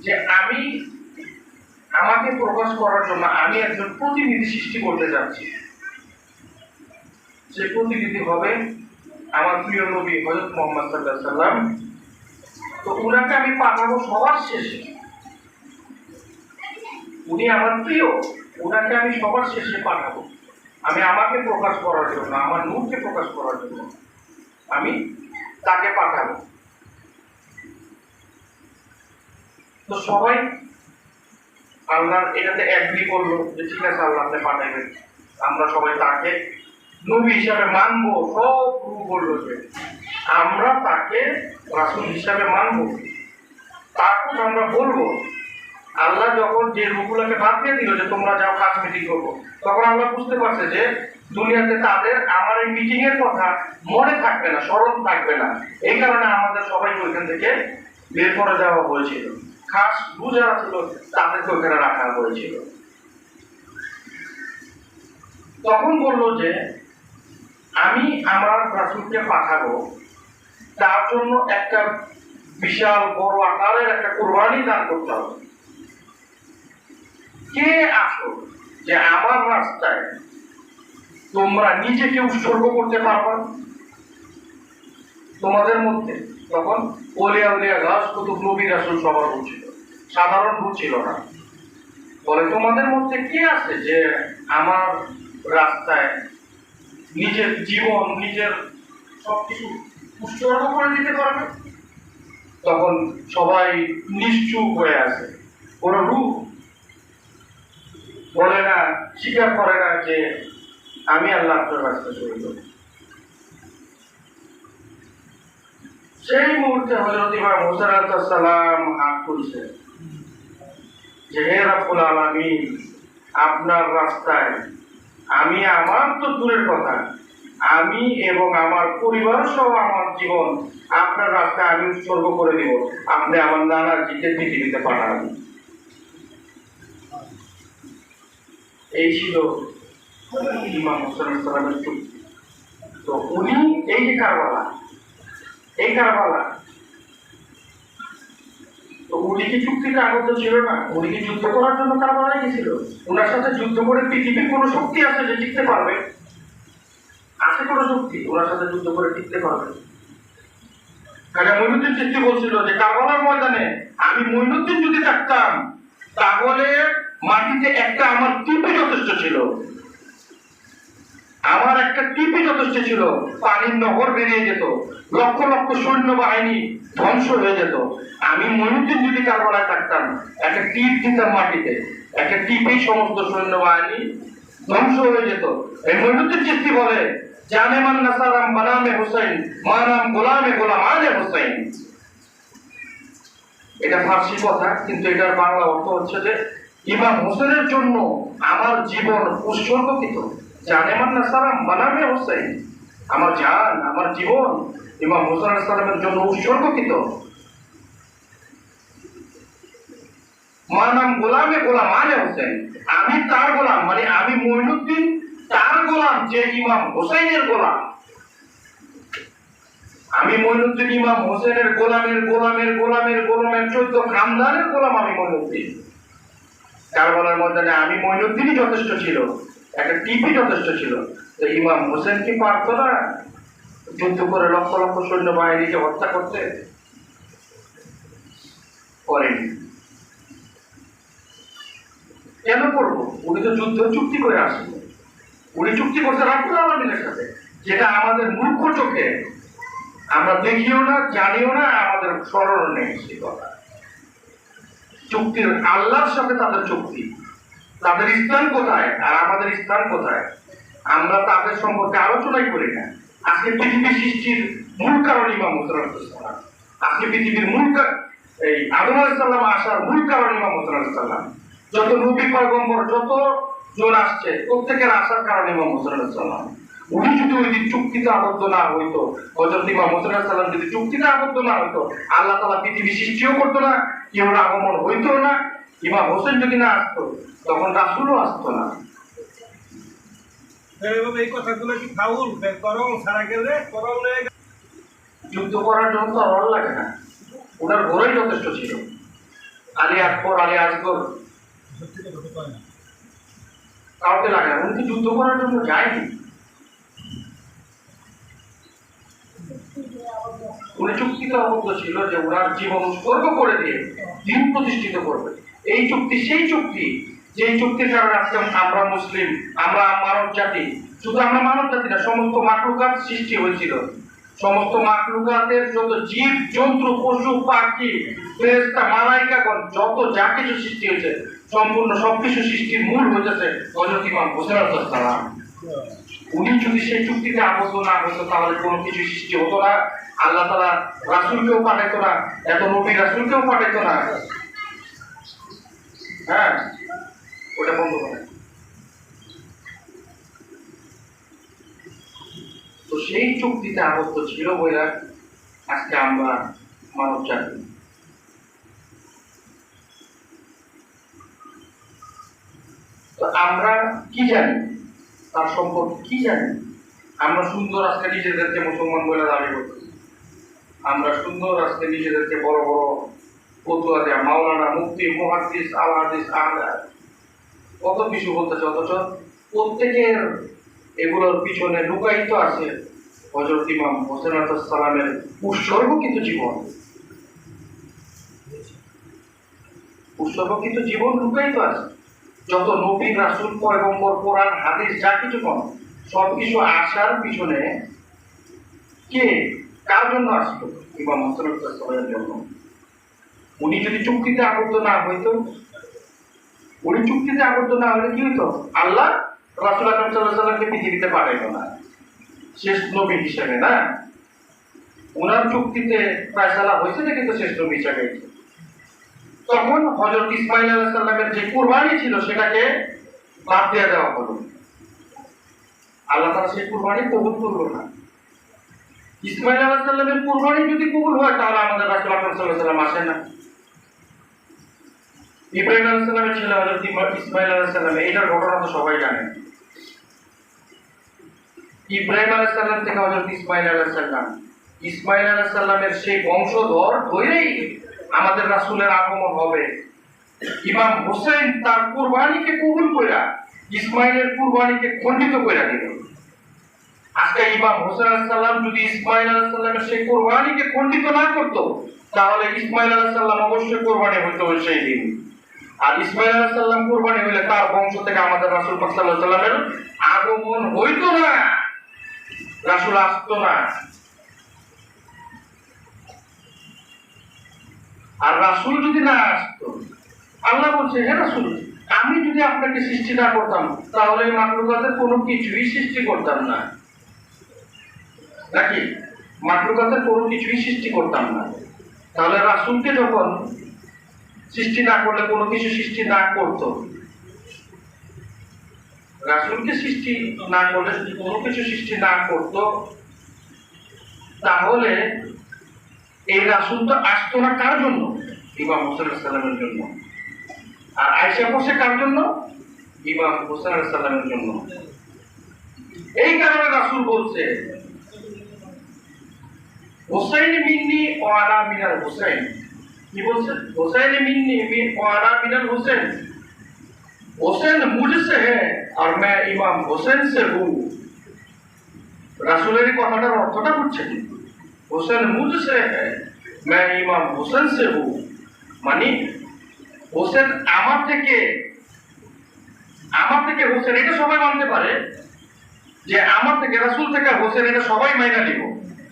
যে আমি আমাকে প্রকাশ করার জন্য আমি একজন প্রতিনিধি সৃষ্টি করতে যাচ্ছি। সে প্রতিনিধি হবে আমার প্রিয় নবী হযরত মুহাম্মদ সাল্লাল্লাহু আলাইহি সাল্লাম। তো উনাকে আমি পাঠাবো সবার শেষে। উনি আমার প্রিয়, উনাকে আমি সবার শেষে পাঠাবো। আমি আমাকে প্রকাশ করার জন্য, আমার নূরকে প্রকাশ করার জন্য আমি তাকে পাঠাবো। তো সবাই আল্লাহ এটাতে এগ্রি করলো যে ঠিক আছে আল্লাহ আপনি পাঠাবেন, আমরা সবাই তাকে নবী হিসাবে মানবো। সব রূপ বললো যে আমরা তাকে রাসূল হিসাবে মানবো, তারপর আমরা বলবো। আল্লাহ যখন যে রূপগুলোকে বাদ দিয়ে দিল যে তোমরা যাও কাজ মিটিং করবো, তখন আল্লাহ বুঝতে পারছে যে দুনিয়াতে তাদের আমার এই মিটিং এর কথা মনে থাকবে না, স্মরণ থাকবে না। এই কারণে আমাদের সবাইকে ওইখান থেকে বের করে দেওয়া হয়েছিল। খাস যারা ছিল তাদেরকে ওখানে রাখা হয়েছিল। তখন বললো যে আমি আমার রাসূলকে পাঠাবো, তার জন্য একটা বিশাল বড় আকারের একটা কুরবানি দান করতে হবে। কে আসো যে আমার রাস্তায় তোমরা নিজেকে উৎসর্গ করতে পারবা তোমাদের মধ্যে? তখন ওলিয়া উলিয়া গাছ কুতুব নবী রাসূল সবার ছিল, সাধারণ ভূত ছিল না। বলে তোমাদের মধ্যে কে আছে যে আমার রাস্তায় নিজের জীবন নিজের সবকিছু উৎসর্গ করে দিতে পারবে? তখন সবাই নিশ্চুপ হয়ে আছে, কোন রূপ বলে না, স্বীকার করে না যে আমি আল্লাহ আপনার রাস্তায় চলে যাব। সেই মুহূর্তে হযরত ইমাম মুসা আলাইহিস সালাম হাত তুলছে যে হে রাব্বুল আলামিন, আপনার রাস্তায় আমি, আমার তো দূরের কথা, আমি এবং আমার পরিবার সহ আমার জীবন আপনার রাস্তায় আমি উৎসর্গ করে দিব। আপনি আমার নানার জিকে পৃথিবীতে পাঠান। এই ছিল ইমাম মুসা আলাইহিস সালামের চুক্তি। তো উনি এই যে কারবালা, এই কারবালা, তো উনি কি চুক্তিতে আবদ্ধ ছিল না? উনি কি যুদ্ধ করার জন্য কারবালায় গেছিল? ওনার সাথে যুদ্ধ করে পৃথিবীর কোনো শক্তি আছে যে টিকতে পারবে? আছে কোনো শক্তি ওনার সাথে যুদ্ধ করে টিকতে পারবে? খাজা মঈনুদ্দিন চিশতি বলছিল যে কারবালার ময়দানে আমি মঈনুদ্দিন যদি থাকতাম তাহলে মাটিতে একটা আমার টিপি যথেষ্ট ছিল, আমার একটা টিপি যথেষ্ট ছিল, পানির নহর বেরিয়ে যেত, লক্ষ লক্ষ সৈন্যবাহিনী ধ্বংস হয়ে যেত। আমি মঈনুদ্দিন যদি কারবালায় থাকতাম, একটা টিপ দিতাম মাটিতে, একটা টিপেই সমস্ত সৈন্যবাহিনী ধ্বংস হয়ে যেত। এই মঈনুদ্দিন চিশতি বলে জানে মান নাসারাম বানামে হুসাইন মানাম গোলামে গোলাম আলে হুসাইন। এটা ফার্সি কথা, কিন্তু এটার বাংলা অর্থ হচ্ছে যে ইমাম হোসেনের জন্য আমার জীবন উৎসর্গকৃত। জানে মান নাসারাম বানামে হুসাইন, আমার জান, আমার জীবন ইমাম হোসেন আলাইহিস সালামের জন্য উৎসর্গকৃত। মানাম গোলামে গোলাম আলে হুসাইন, আমি তার গোলাম, মানে আমি মঈনুদ্দিন তার গোলাম, যে ইমাম হোসেনের গোলাম। আমি মঈনুদ্দিন ইমাম হোসেনের গোলামের গোলামের গোলামের গোলামের 14 খানদানের গোলাম। আমি মঈনুদ্দিন কারবালার ময়দানে আমি মঈনুদ্দিনই যথেষ্ট ছিল, একটা টিপি যথেষ্ট ছিল। তো ইমাম হোসেন কি পারত না যুদ্ধ করে লক্ষ লক্ষ সৈন্যবাহিনীকে হত্যা করতে? করেনি। কেন করবো? উনি তো যুদ্ধ চুক্তি করে আসেন, উনি চুক্তি করতে রাব্বুল আলামিনের সাথে, যেটা আমাদের মূর্খ চোখে আমরা দেখিও না, জানিও না, আমাদের স্মরণ নেই সেই কথা। চুক্তির আল্লাহর সাথে তাদের চুক্তি, তাদের স্থান কোথায় আর আমাদের স্থান কোথায় আমরা তাদের সম্পর্কে আলোচনাই করি না। আজকে পৃথিবীর সৃষ্টির মূল কারণ ইমাম হোসেন আলাইহিস সালাম। আজকে পৃথিবীর মূল এই আদম আলাইহিস সালাম আসার মূল কারণ ইমাম হোসেন আলাইহিস সালাম। যত নবী পয়গম্বর যত জন আসছে প্রত্যেকের আসার কারণ ইমাম হোসেন আলাইহিস সালাম। উনি যদি ওই দিন চুক্তিতে আবদ্ধ না হইতো, হযরত ইমাম হোসেন আলাইহিস সালাম যদি চুক্তিতে আবদ্ধ না হইতো, আল্লাহ তাআলা পৃথিবী সৃষ্টিও করতো না, কেউ আগমন হইতো না। ইমাম হোসেন যদি না আসতো তখন রাসূলও আসতো না। এই কথাগুলো কি ফাউল করং সারা গেলে করং যুদ্ধ করার জন্য তো আর লাগে না, ওনার ঘোড়াই যথেষ্ট ছিল। আলী আকবর, আলী আসগর কাউকে লাগে না, উনি তো যুদ্ধ করার জন্য যায়নি। উনি চুক্তিতে আবদ্ধ ছিল যে ওনার জীবন উৎসর্গ করে দিয়ে দিন প্রতিষ্ঠিত করবে। এই চুক্তি সেই চুক্তি, যেই চুক্তির কারণে আজকে আমরা মুসলিম, আমরা মানব জাতি, শুধু আমরা মানব জাতি না, সমস্ত মাকলুকাত সৃষ্টি হয়েছিল। সমস্ত মাকলুকাতের যত জীব জন্তু পশু পাখি ফেরেশতা মালাইকাগণ যত যা কিছু সৃষ্টি হয়েছে, সম্পূর্ণ সবকিছু সৃষ্টির মূল হয়েছে হযরত ইমাম হোসেন আলাইহিস সালাম। উনি যদি সেই চুক্তিতে আবদ্ধ না হতো তাহলে কোনো কিছু সৃষ্টি হতো না। আল্লাহ তাআলা রাসূলকেও পাঠাইতো না, এত নবী রাসূলকেও পাঠাইতো না। হ্যাঁ, ওটা বন্ধ করে। তো সেই চুক্তিতে আবদ্ধ ছিল বলে আজকে আমরা মানব জাতি। তো আমরা কি জানি তার সম্পর্কে, কি জানি? আমরা সুন্দর আজকে নিজেদেরকে মুসলমান বলে দাবি করতেছি, আমরা সুন্দর আজকে নিজেদেরকে বড় বড় ফতুয়া দেয়া মাওলানা, মুফতি, মুহাদ্দিস, আল হাদিস, কত কিছু বলতেছে, অথচ প্রত্যেকের এগুলোর পিছনে লুকায়িত আছে হযরত ইমাম হোসেন আলাইহিস সালামের উৎসর্গকৃত জীবন। উৎসর্গকৃত জীবন লুকায়িত আছে। যত নবী রাসূল পয়গম্বর কোরআন হাদিস যা কিছু কোন সবকিছু আসার পিছনে কে, কার জন্য আসলো? ইমাম হোসেন আলাইহিস সালামের জন্য। উনি যদি চুক্তিতে আবদ্ধ না হইতো, উনি চুক্তিতে আবদ্ধ না হলে কি হইতো? আল্লাহ রাসূল আকরাম সাল্লাল্লাহু আলাইহি ওয়াসাল্লামকে পৃথিবীতে পাঠাইতো না শেষ নবী হিসেবে, না? ওনার চুক্তিতে ফয়সালা হয়েছে যে কিন্তু শেষ নবী হিসেবে। তখন হযরত ইসমাঈল আলাইহিস সালামের যে কুরবানি ছিল সেটাকে বাদ দিয়ে দেওয়া হলো। আল্লাহ তাআলা সেই কুরবানি কবুল করলো না। ইসমাঈল আলাইহিস সালামের কুরবানি যদি কবুল হয় তাহলে আমাদের রাসূল আকরাম সাল্লাল্লাহু আলাইহি ওয়াসাল্লাম আসে না। ইব্রাহিম আলাইহিস সালামের ছেলে হযরত ইসমাঈল আলাইহিস সালাম, এটার ঘটনা তো সবাই জানেন। ইব্রাহিম আলাইহিস সালাম থেকে হযরত ইসমাঈল আলাইহিস সালাম, ইসমাঈল আলাইহিস সালামের সেই বংশধর ধরেই আমাদের রাসূলের আগমন হবে। ইমাম হোসেন তার কুরবানিকে কবুল কইরা ইসমাঈলের কুরবানিকে খণ্ডিত কইরা দিল। আজকে ইমাম হোসেন আলাইহিস সালাম যদি ইসমাঈল আলাইহিস সালামের সেই কুরবানিকে খণ্ডিত না করত তাহলে ইসমাঈল আলাইহিস সালাম অবশ্যই কুরবানি হইতো সেই দিন। আর ইসমাঈল আলাইহিস সালাম কুরবানি হইলে তার বংশ থেকে আমাদের রাসূল পাক সাল্লাল্লাহু আলাইহি ওয়াসাল্লামের আগমন হইতো না, রাসূল আসতো না। আর রাসূল যদি না আসতো, আল্লাহ বলছে, হে রাসূল, আমি যদি আপনাকে সৃষ্টি না করতাম তাহলে এই মাখলুকাতের কোনো কিছুই সৃষ্টি করতাম না। নাকি মাখলুকাতের কোনো কিছুই সৃষ্টি করতাম না। তাহলে রাসূলকে যখন সৃষ্টি না করলে কোনো কিছু সৃষ্টি না করতো, রাসূলকে সৃষ্টি না করলে যদি কোনো কিছু সৃষ্টি না করতো তাহলে এই রাসূল তো আসতো না কার জন্য? ইমাম হোসেন আলাইহিস সালামের জন্য। আর আয়েশা বসে কার জন্য? ইমাম হোসেন আলাইহিস সালামের জন্য। এই কারণে রাসূল বলছে, হোসাইন মিন্নি ওয়া আনা মিনাল হোসেন। কি বলছে? হোসাইন মিন্নি ওয়া আনা মিনাল হোসেন। হোসেন মুझसे है और मैं इमाम হোসেন से हूं। রাসূলের এই কথাটার অর্থটা বুঝছেন? হোসেন মুझसे है मैं इमाम হোসেন से हूं, মানে হোসেন আমার থেকে হোসেন, এটা সবাই মানতে পারে যে আমার থেকে রাসূল থেকে হোসেন, এটা সবাই মাইনা নিব।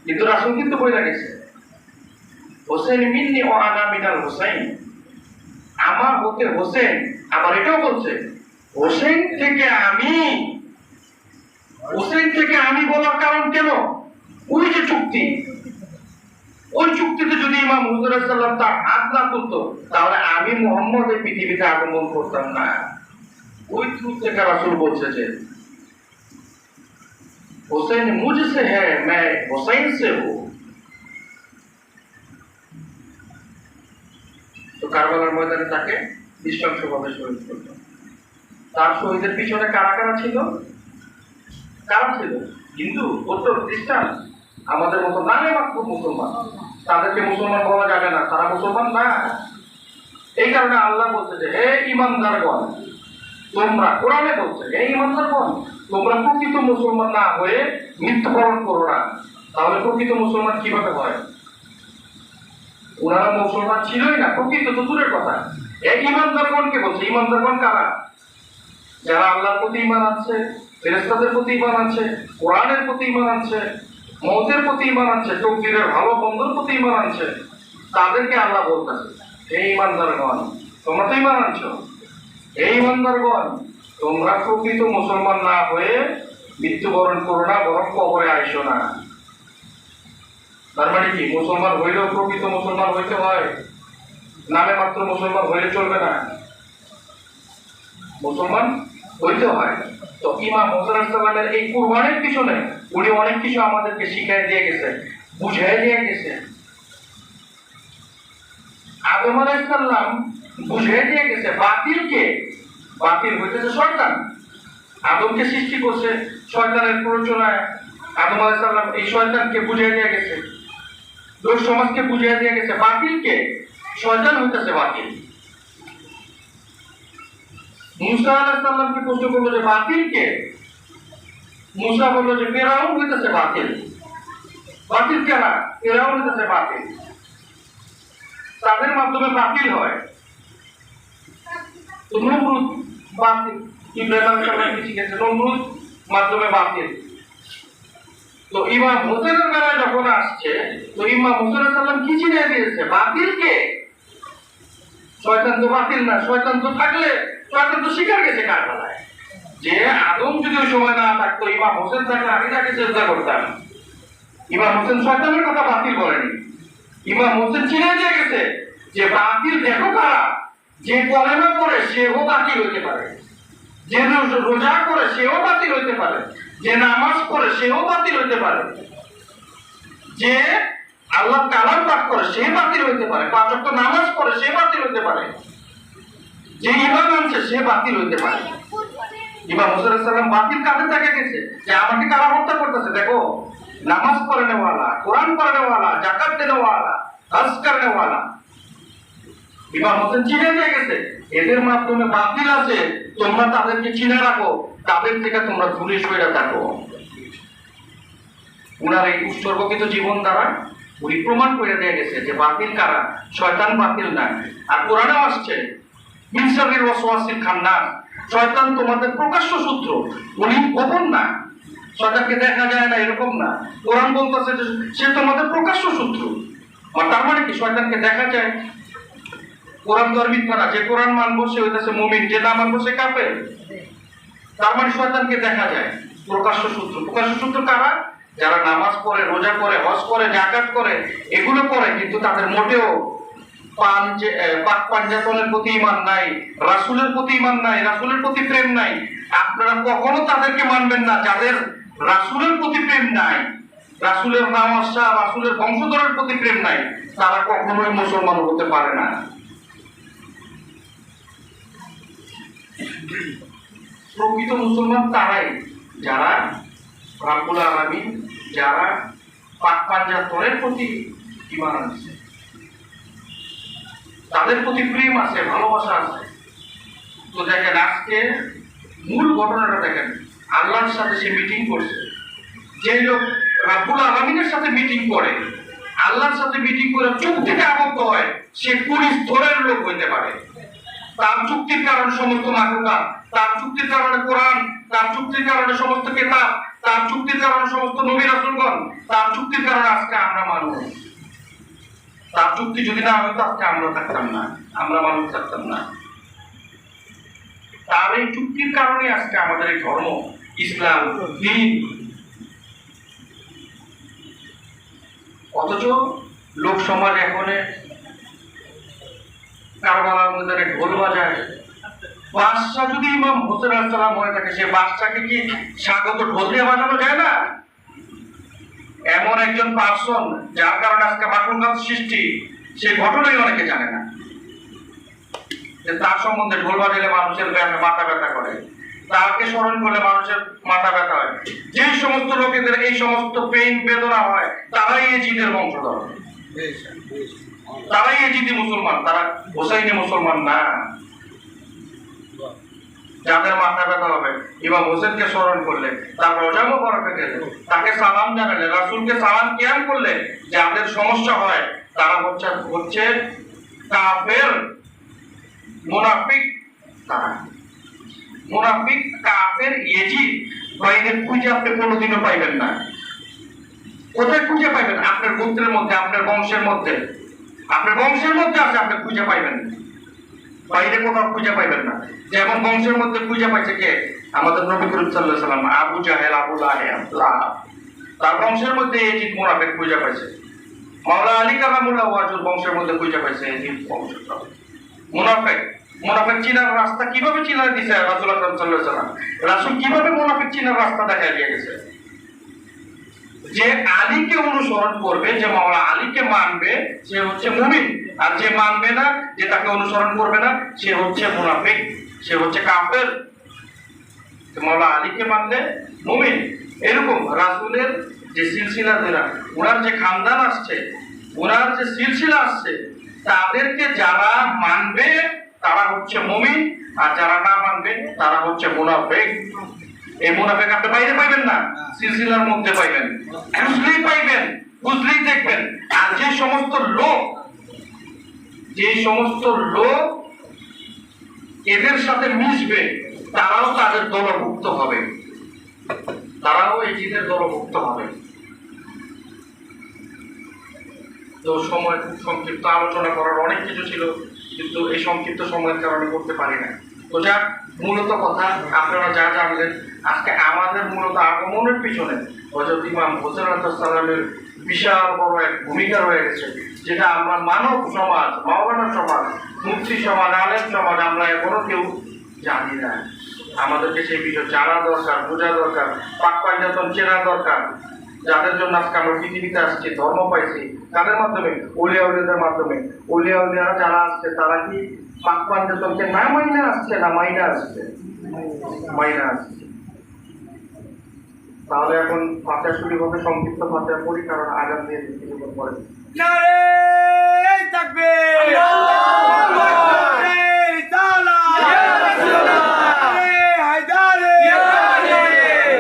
কিন্তু রাসূল কিন্তু বলে গেছে হোসেন মিন্নি ওয়া আনা মিনাল হোসাইন, আমার হতে হোসেন। আবার এটাও বলছে হোসেন থেকে আমি বলার কারণ কেন? ওই যে চুক্তি, ওই চুক্তিতে যদি ইমাম হুজুর সাল্লাল্লাহু আলাইহি ওয়াসাল্লাম তার হাত না তুলতো তাহলে আমি মুহাম্মদ এই পৃথিবীতে আগমন করতাম না। ওই চুক্তি থেকে রাসূল বলছে যে হোসেন মুझसे है मैं হোসাইন से हूं। তো কারবালার ময়দানে তাকে নৃশংসভাবে শহীদ করল। তার শহীদের পিছনে কারা কারা ছিল? হিন্দু, বৌদ্ধ, খ্রিস্টান? আমাদের মতো নামে মাত্র মুসলমান, তাদেরকে মুসলমান বলা যাবে না, তারা মুসলমান না। এই কারণে আল্লাহ বলছে যে হে ঈমানদারগণ, তোমরা, কোরআনে বলছে হে ঈমানদারগণ, তোমরা প্রকৃত মুসলমান না হয়ে মৃত্যুবরণ করো না। তাহলে প্রকৃত মুসলমান কিভাবে হয়? ওনারা মুসলমান ছিলই না, প্রকৃত তো দূরের কথা। এই ঈমানদারগণকে বলছে, ঈমানদারগণ কারা? যারা আল্লাহর প্রতি ঈমান আছে, ফেরেশতাদের প্রতি ঈমান আছে, কোরআনের প্রতি ঈমান আছে, মওতের প্রতি ঈমান আছে, তকদীরের ভালো মন্দর প্রতি ঈমান আছে, তাদেরকে আল্লাহ বলতেছে এই ঈমানদারগণ, তোমরা তো ঈমান আনছো, এই ঈমানদারগণ, তোমরা প্রকৃত মুসলমান না হয়ে মৃত্যুবরণ করো না, বরং কবরে আইসো না। তার মানে কি? মুসলমান হইলেও প্রকৃত মুসলমান হইতে হয়, নামে মাত্র মুসলমান হইলে চলবে না, মুসলমান হইতে হয়। তো ইমাম হোসেন আলাইহিস সালামের এই কুরবানির পিছনে উনি অনেক কিছু আমাদেরকে শিখাই দিয়ে গেছে, বুঝাই দিয়ে গেছে। আদম আলাইহিস সালাম বুঝাই দিয়ে গেছে বাতিলকে, বাতিল হইতেছে শয়তান। আদমকে সৃষ্টি করছে শয়তানের প্ররোচনায়। আদম আলাইহিস সালাম এই শয়তানকে বুঝাই দিয়ে গেছে, লোক সমাজকে বুঝাই দিয়ে গেছে বাতিলকে, শয়তান হইতেছে বাতিল। মুসা আলাইহিস সালামকে প্রশ্ন করলো যে বাতিল কে? মুসা বলল যে ফিরআউন হইতেছে বাতিল। বাতিল কারা? ফিরআউন হইতেছে বাতিল, তাদের মাধ্যমে বাতিল হয়। তো নমরুদ বাতিল, ইব্রাহিম আলাইহিস সালাম কি শিখেছে? নমরুদ মাধ্যমে বাতিল। তো ইমাম হোসেনের বেলায় যখন আসছে, তো ইমাম হোসেন আলাইহিস সালাম কি চিনে দিয়েছে? বাতিল কে? শয়তান তো বাতিল না, শয়তান তো থাকলে শয়তান তো শিকার গেছে কারবালায়। যে আদম যদি ওই সময় না থাকতো, ইমাম হোসেন থাকলে আমি তাকে চেষ্টা করতাম। ইমাম হোসেন শয়তানের কথা বাতিল বলেনি, ইমাম হোসেন চিনে দিয়ে গেছে যে বাতিল দেখো কারা, যে কলেমা পড়ে সেও বাতিল হইতে পারে, যে রোজা করে সেও বাতিল হইতে পারে, যে নামাজ পড়ে সেও বাতিল হইতে পারে, যে আল্লাহ কালাম পাঠ করে সে বাতিল হইতে পারে, 5 ওয়াক্ত নামাজ পড়ে সে বাতিল হইতে পারে, যে ঈমান আনছে সে বাতিল হইতে পারে। ইমাম হোসেন আলাইহিস সালাম বাতিল কাদের দেখা গেছে? যে আমাকে কারা হত্যা করতেছে, দেখো নামাজ পড়নে ওয়ালা, কোরআন পড়নে ওয়ালা, যাকাত দেনে ওয়ালা, হজ করনে ওয়ালা। ইমাম হোসেন চিনে দিয়ে গেছে এদের মাধ্যমে বাতিল আছে, তোমরা তাদেরকে চিনে রাখো, তাদের থেকে তোমরা দূরে সরে থাকো। উনার এই উৎসর্গকৃত জীবন দ্বারা উনি প্রমাণ করে দিয়ে গেছে যে বাতিল কারা, শয়তান বাতিল না। আর কোরআনেও আসছে মিন শাররিল ওয়াসওয়াসিল খান্নাস, শয়তান তোমাদের প্রকাশ্য শত্রু, উনি গোপন না, শয়তানকে দেখা যায় না এরকম না। কোরআন বলতেছে যে সে তোমাদের প্রকাশ্য শত্রু। আর তার মানে কি? শয়তানকে দেখা যায়, কোরআন তো আর মিথ্যা না। যে কোরআন মানবো সে হইতেছে মুমিন, যে না মানবো সে কাফের। তার মানে শয়তানকে দেখা যায়, প্রকাশ্য শত্রু। প্রকাশ্য শত্রু কারা? যারা নামাজ পড়ে, রোজা করে, হজ করে, যাকাত করে, এগুলো করে কিন্তু তাদের মোটেও পাক পাঞ্জাতনের প্রতি ঈমান নাই, রাসূলের প্রতি ঈমান নাই, রাসূলের প্রতি প্রেম নাই। আপনারা কখনো তাদেরকে মানবেন না যাদের রাসূলের প্রতি প্রেম নাই, রাসূলের নামাজ, রাসূলের বংশধরের প্রতি প্রেম নাই, তারা কখনোই মুসলমান হতে পারে না। প্রকৃত মুসলমান তারাই যারা রাব্বুল আলামিন, যারা পাক পাঞ্জাতনের প্রতি ঈমান আনছে, তাদের প্রতি প্রেম আছে, ভালোবাসা আছে। তো দেখেন আজকে মূল ঘটনাটা দেখেন, আল্লাহর সাথে সে মিটিং করছে। যে লোক রাব্বুল আলামিনের সাথে মিটিং করে, আল্লাহর সাথে মিটিং করে চুপ থেকে আবদ্ধ হয়, সে কোন স্তরের লোক হইতে পারে? তার চুক্তির কারণে সমস্ত মাখলুকাত, তার চুক্তির কারণে কোরআন, তার চুক্তির কারণে সমস্ত কিতাব, তার চুক্তির কারণে সমস্ত নবী রাসূলগণ, তার চুক্তির কারণে আজকে আমরা মানুষ। তার চুক্তি যদি না হতো আজকে আমরা থাকতাম না, আমরা মানুষ থাকতাম না। তার এই চুক্তির কারণে আজকে আমাদের এই ধর্ম, ইসলাম, দ্বীন। অথচ লোক সমাজ এখন কারবালার মধ্যে ঢোল বাজায়। বাদশা যদি ইমাম হোসেন আলাইহিস সালাম হয়ে থাকে, সে বাদশাকে কি স্বাগত ঢোল দিয়ে বাজানো যায় না? এমন একজন পার্সন যার কারণে আজকে মাখলুকাত সৃষ্টি, সে ঘটনাই অনেকে জানে না, যে তার সম্বন্ধে ঢোল বাজালে মানুষের মাথা ব্যথা করে। তাকে স্মরণ করলে মানুষের মাথা ব্যথা হয়। যে সমস্ত লোকেদের এই সমস্ত পেইন বেদনা হয় তারাই এজিদের বংশধর, তারাই এজিদি মুসলমান, তারা হোসাইনি মুসলমান না। যাদের মাথা ব্যথা হবে ইমাম হোসেনকে স্মরণ করলে, তার রোজা মোবারকে গেলে, তাকে সালাম জানালে, রাসূলকে সালাম কিয়াম করলে যাদের সমস্যা হয় তারা হচ্ছে কাফের, মুনাফিক। তারা মুনাফিক, কাফের, ইয়েজিদ। বাইরে খুঁজে আপনি কোনোদিনও পাইবেন না। কোথায় খুঁজে পাইবেন? আপনার গোত্রের মধ্যে, আপনার বংশের মধ্যে, আপনার বংশের মধ্যে আছে, আপনি খুঁজে পাইবেন না। বাইরে কোথাও খুঁজে পাইবেন না। যেমন বংশের মধ্যে খুঁজে পাইছে কে? আমাদের নবী করিম সাল্লাল্লাহু আলাইহি ওয়াসাল্লাম, আবু জাহেল, আবু লাহেব, তার বংশের মধ্যে এজিদ মুনাফিক খুঁজে পাইছে। মাওলা আলী কারামুল্লাহ ওয়াজুর বংশের মধ্যে খুঁজে পাইছে এজিদ বংশটা মুনাফিক। মুনাফিক চিনার রাস্তা কিভাবে চিনা দিছে রাসূল আকরাম সাল্লাল্লাহু আলাইহি ওয়াসাল্লাম? রাসূল কিভাবে মুনাফিক চিনার রাস্তা দেখায় দিয়ে গেছে? যে আলীকে অনুসরণ করবে, যে মাওলা আলীকে মানবে, সে হচ্ছে মুমিন। আর যে মানবে না, যে তাকে অনুসরণ করবে না, সে হচ্ছে মুনাফিক, সে হচ্ছে কাফের। মাওলা আলীকে মানলে মুমিন। এরকম রাসূলের যে সিলসিলা ধরা, ওনার যে খানদান আসছে, ওনার যে সিলসিলা আসছে, তাদেরকে যারা মানবে তারা হচ্ছে মুমিন, আর যারা না মানবে তারা হচ্ছে মুনাফিক। এই মুনাফিক আপনি বাইরে পাইবেন না, সিলসিলার মধ্যে পাইবেন, বুঝলেই পাইবেন, বুঝলেই দেখবেন। আর যে সমস্ত লোক এদের সাথে মিশবে তারাও তাদের দলভুক্ত হবে, তারাও এই জিদের দলভুক্ত হবে। তো সময় খুব সংক্ষিপ্ত, আলোচনা করার অনেক কিছু ছিল, কিন্তু এই সংক্ষিপ্ত সময়ের কারণে করতে পারি না। তো যাক, মূলত কথা আপনারা যা জানলেন, আজকে আমাদের মূলত আগমনের পিছনে হযরত ইমাম হোসেন আলাইহিস সালামের বিশাল বড় এক ভূমিকা রয়ে গেছে, যেটা আমরা মানব সমাজ, মাওলানা সমাজ, মুফতি সমাজ, আলেম সমাজ আমরা এখনো কেউ জানি না। আমাদেরকে সেই বিষয় জানা দরকার, বোঝা দরকার, পাক পাঞ্জাতন চেনা দরকার। যাদের জন্য আজকে আমরা পৃথিবীতে আসছি, ধর্ম পাইছি, তাদের মাধ্যমে, ওলিয়া উলিয়াদের মাধ্যমে। ওলিয়া উলিয়ারা যারা আসছে তারা কি পাক পাঞ্জাতনকে না মাইনা আসছে, না মাইনা আসছে? মাইনা আসছে। তাহলে এখন ফাতিহা শুরু হবে, সংক্ষিপ্ত ফাতিহা পড়ি, কারণ আগাম দিয়ে দিতে পরে। নারে তাকবীর, আল্লাহু আকবার, রিসালাত, ইয়া রাসূলুল্লাহ, হায়দারে, ইয়া আলী,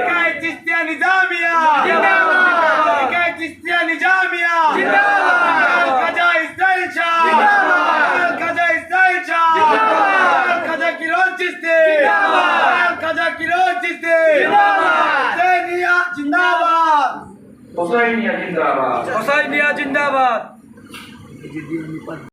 কায় চিশতিয়া নিজামিয়া, জিন্দাবাদ, কায় চিশতিয়া নিজামিয়া, জিন্দাবাদ, খাজা ইসমাইল শাহ, জিন্দাবাদ, খাজা ইসমাইল শাহ, জিন্দাবাদ, খাজা কিরণ চিশতি, জিন্দাবাদ, খাজা কিরণ চিশতি, জিন্দাবাদ, হুসাইনিয়া জিন্দাবাদ, হুসাইনিয়া জিন্দাবাদ, হুসাইনিয়া জিন্দাবাদ।